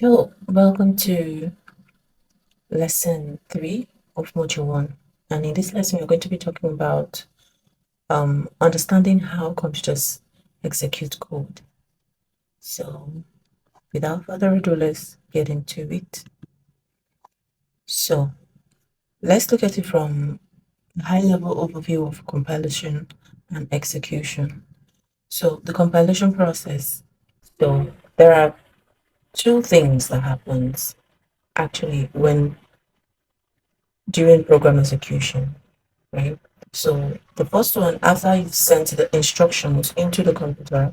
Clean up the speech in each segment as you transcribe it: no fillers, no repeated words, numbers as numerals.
Hello, welcome to lesson 3 of module 1. And in this lesson, we're going to be talking about understanding how computers execute code. So, without further ado, let's get into it. So, let's look at it from a high-level overview of compilation and execution. So, the compilation process. So, there are two things that happens actually when during program execution, right? So the first one, after you've sent the instructions into the computer,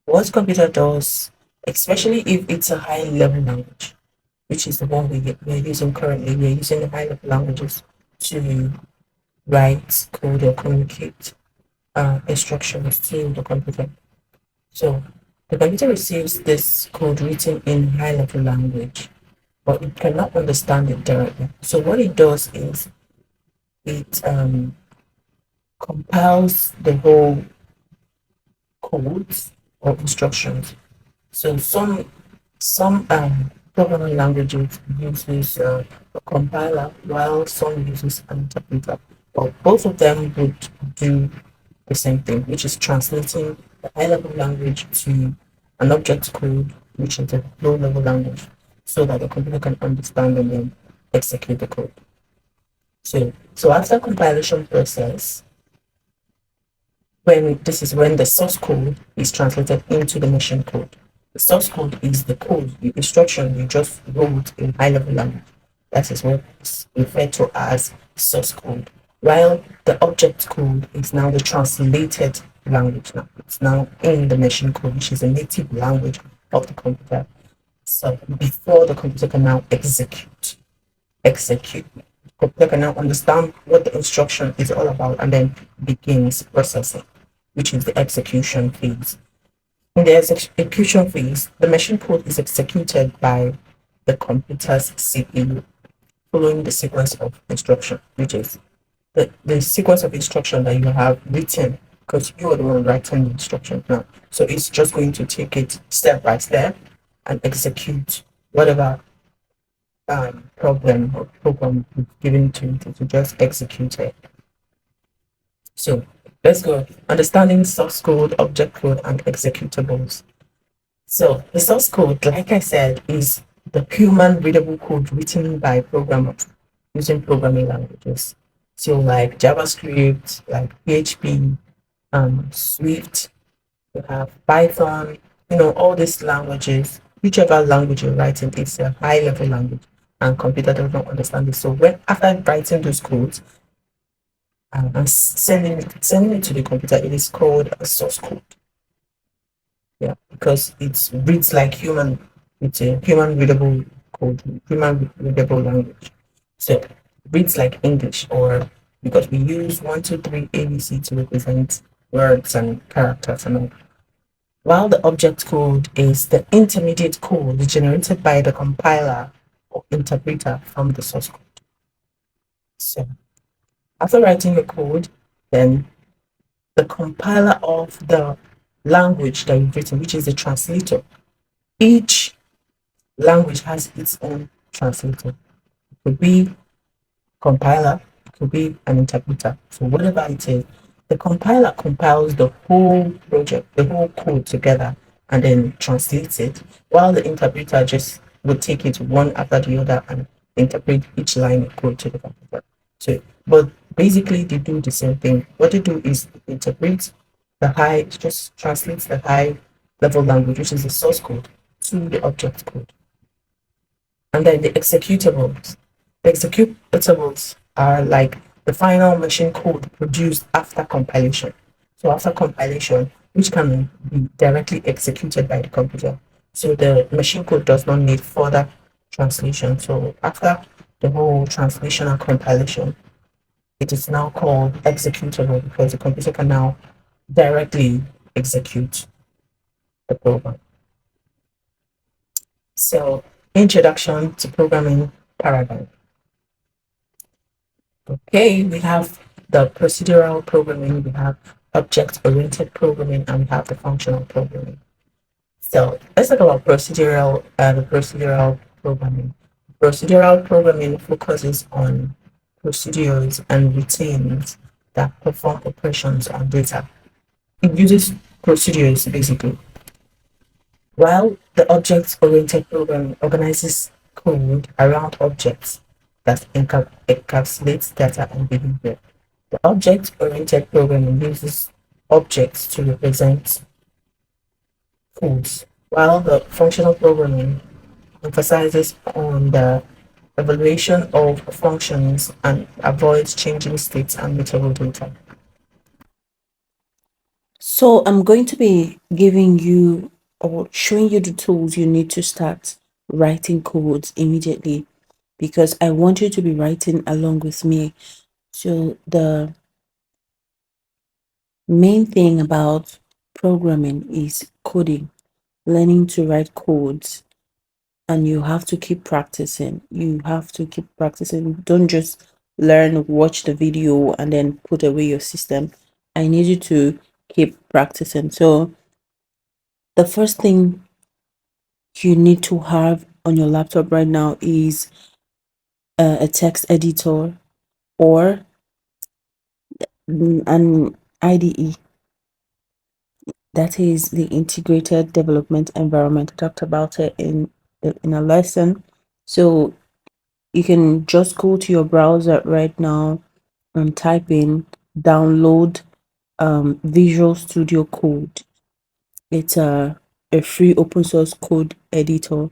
what computer does, especially if it's a high level language, which is the one we're using currently, we're using the high level languages to write code or communicate instructions to the computer. So the computer receives this code written in high level language, but it cannot understand it directly. So what it does is it compiles the whole codes or instructions. So some programming languages uses a compiler while some uses an interpreter. But both of them would do the same thing, which is translating the high-level language to an object code, which is a low-level language, so that the computer can understand and then execute the code. So after compilation process, when this is when the source code is translated into the machine code. The source code is the code, the instruction you just wrote in high level language. That is what is referred to as source code. While the object code is now the translated language now. It's now in the machine code, which is a native language of the computer. So before the computer can now execute. Computer can now understand what the instruction is all about and then begins processing, which is the execution phase. In the execution phase, the machine code is executed by the computer's CPU following the sequence of instruction, which is the sequence of instruction that you have written because you are the one writing the instruction now. So it's just going to take it step by step and execute whatever problem or program given to it to just execute it. So let's go. Understanding source code, object code, and executables. So the source code, like I said, is the human readable code written by programmers using programming languages. So like JavaScript, like PHP, Swift, you have Python, all these languages, whichever language you're writing, it's a high level language and computer does not understand it. So when after writing those codes and sending it to the computer, it is called a source code. Yeah, because it reads like human, it's a human readable code, human readable language. So it reads like English, or because we use 1, 2, 3 ABC to represent words and characters and all. While the object code is the intermediate code generated by the compiler or interpreter from the source code. So after writing your code, then the compiler of the language that you've written, which is the translator, each language has its own translator. It could be compiler, it could be an interpreter. So whatever it is, the compiler compiles the whole project, the whole code together, and then translates it, while the interpreter just would take it one after the other and interpret each line of code to the computer. So, but basically they do the same thing. What they do is interpret just translates the high level language, which is the source code, to the object code. And then the executables. The executables are like the final machine code produced after compilation. So after compilation, which can be directly executed by the computer. So the machine code does not need further translation. So after the whole translation and compilation, it is now called executable because the computer can now directly execute the program. So introduction to programming paradigm. Okay, we have the procedural programming, we have object-oriented programming, and we have the functional programming. So let's talk about procedural programming. Procedural programming focuses on procedures and routines that perform operations on data. It uses procedures basically, while the object-oriented programming organizes code around objects that encapsulates data and behavior. The object-oriented programming uses objects to represent codes, while the functional programming emphasizes on the evaluation of functions and avoids changing states and mutable data. So I'm going to be giving you or showing you the tools you need to start writing codes immediately because I want you to be writing along with me. So the main thing about programming is coding, learning to write codes, and you have to keep practicing. You have to keep practicing. Don't just learn, watch the video, and then put away your system. I need you to keep practicing. So the first thing you need to have on your laptop right now is a text editor or an IDE. That is the integrated development environment. I talked about it in a lesson. So you can just go to your browser right now and type in download Visual Studio Code. It's a free open source code editor,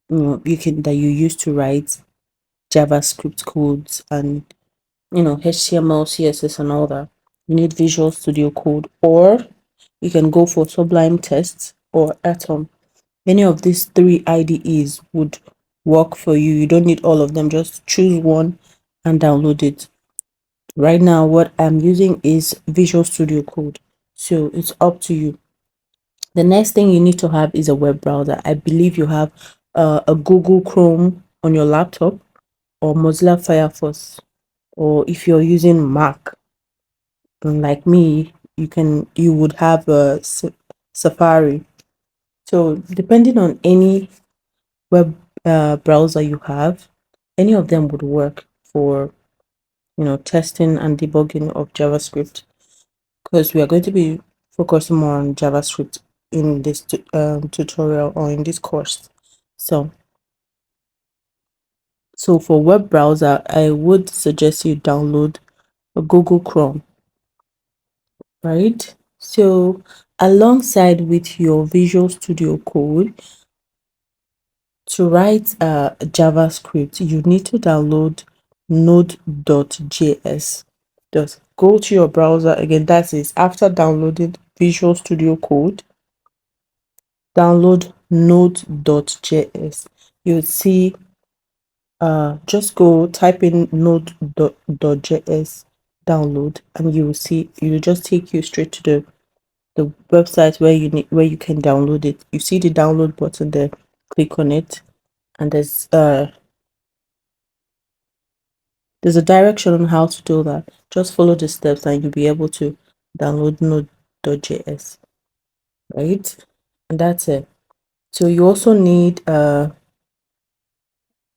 you can that you use to write JavaScript codes and HTML, CSS, and all that. You need Visual Studio Code, or you can go for Sublime Tests or Atom. Any of these three IDEs would work for you. You don't need all of them, just choose one and download it. Right now, what I'm using is Visual Studio Code, so it's up to you. The next thing you need to have is a web browser. I believe you have a Google Chrome on your laptop or Mozilla Firefox, or if you're using Mac, like me, you would have a Safari. So depending on any web browser you have, any of them would work for testing and debugging of JavaScript, because we are going to be focusing more on JavaScript in this tutorial or in this course. So for web browser, I would suggest you download a Google Chrome, right? So alongside with your Visual Studio Code, to write JavaScript, you need to download node.js. Just go to your browser again. That is, after downloading Visual Studio Code, download node.js. You'll see, just go type in node.js, download, and you will see, it will just take you straight to the website where you can download it. You see the download button there, click on it, and there's a direction on how to do that. Just follow the steps and you'll be able to download node.js, right? And that's it. So you also need a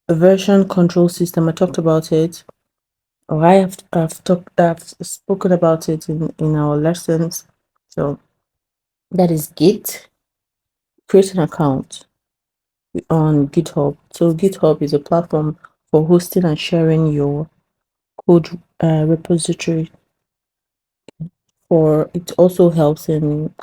version control system. I talked about it, or I've spoken about it in our lessons. So that is Git. Create an account on GitHub. So GitHub is a platform for hosting and sharing your code repository. For it also helps in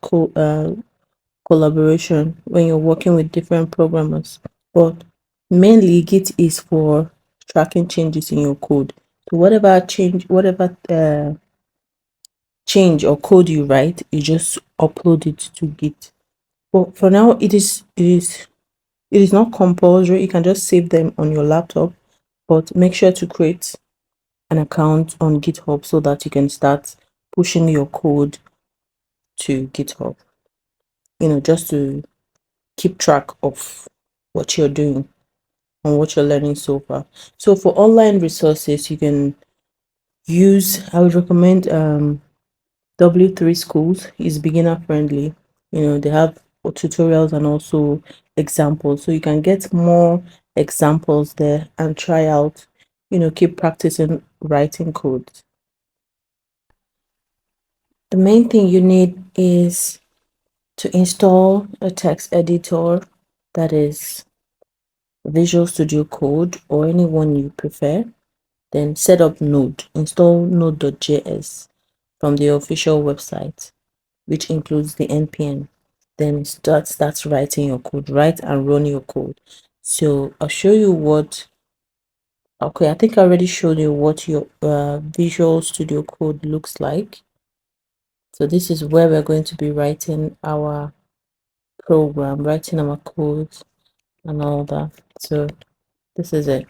collaboration when you're working with different programmers. But mainly Git is for tracking changes in your code. So whatever change or code you write, you just upload it to Git. But for now, it is not compulsory. You can just save them on your laptop, but make sure to create an account on GitHub so that you can start pushing your code to GitHub. Just to keep track of what you're doing and what you're learning so far. So for online resources, you can I would recommend W3 Schools. Is beginner friendly. They have tutorials and also examples. So you can get more examples there and try out, keep practicing writing code. The main thing you need is to install a text editor, that is Visual Studio Code or anyone you prefer. Then set up Node. Install node.js from the official website, which includes the npm. Then start writing your code. Write and run your code. So I'll show you what. Okay, I think I already showed you what your Visual Studio Code looks like. So this is where we're going to be writing our program, writing our code and all that. So this is it.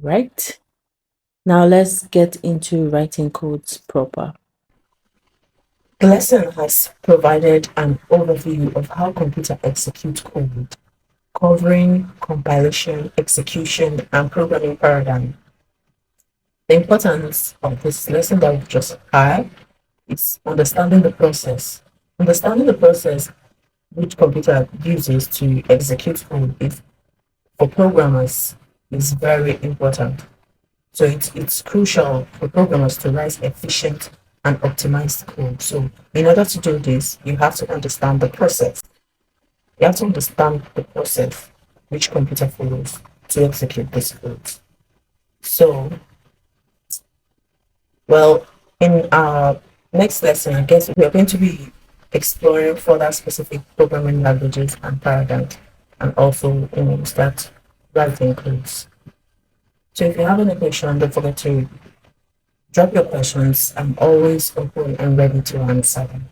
Right. Now let's get into writing codes proper. The lesson has provided an overview of how computer executes code, covering compilation, execution, and programming paradigm. The importance of this lesson that we've just had is understanding the process. Understanding the process which computer uses to execute code is, for programmers, is very important. So it's crucial for programmers to write efficient and optimized code. So in order to do this, you have to understand the process. You have to understand the process which computer follows to execute this code. So, well, in our next lesson, I guess we are going to be exploring further specific programming languages and paradigms, and also, start writing codes. So if you have any questions, don't forget to drop your questions. I'm always open and ready to answer them.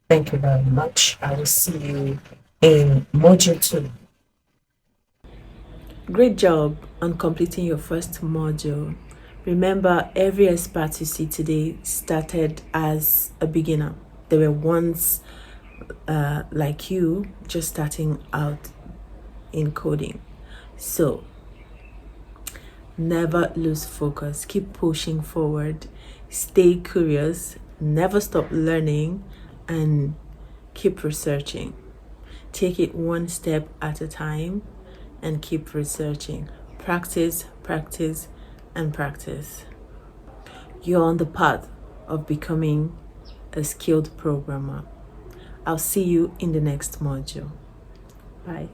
Thank you very much. I will see you in module 2. Great job on completing your first module. Remember, every expert you see today started as a beginner. They were once like you, just starting out in coding. So never lose focus, keep pushing forward, stay curious, never stop learning, and keep researching. Take it one step at a time and keep researching. Practice, practice, and practice. You're on the path of becoming a skilled programmer. I'll see you in the next module. Bye.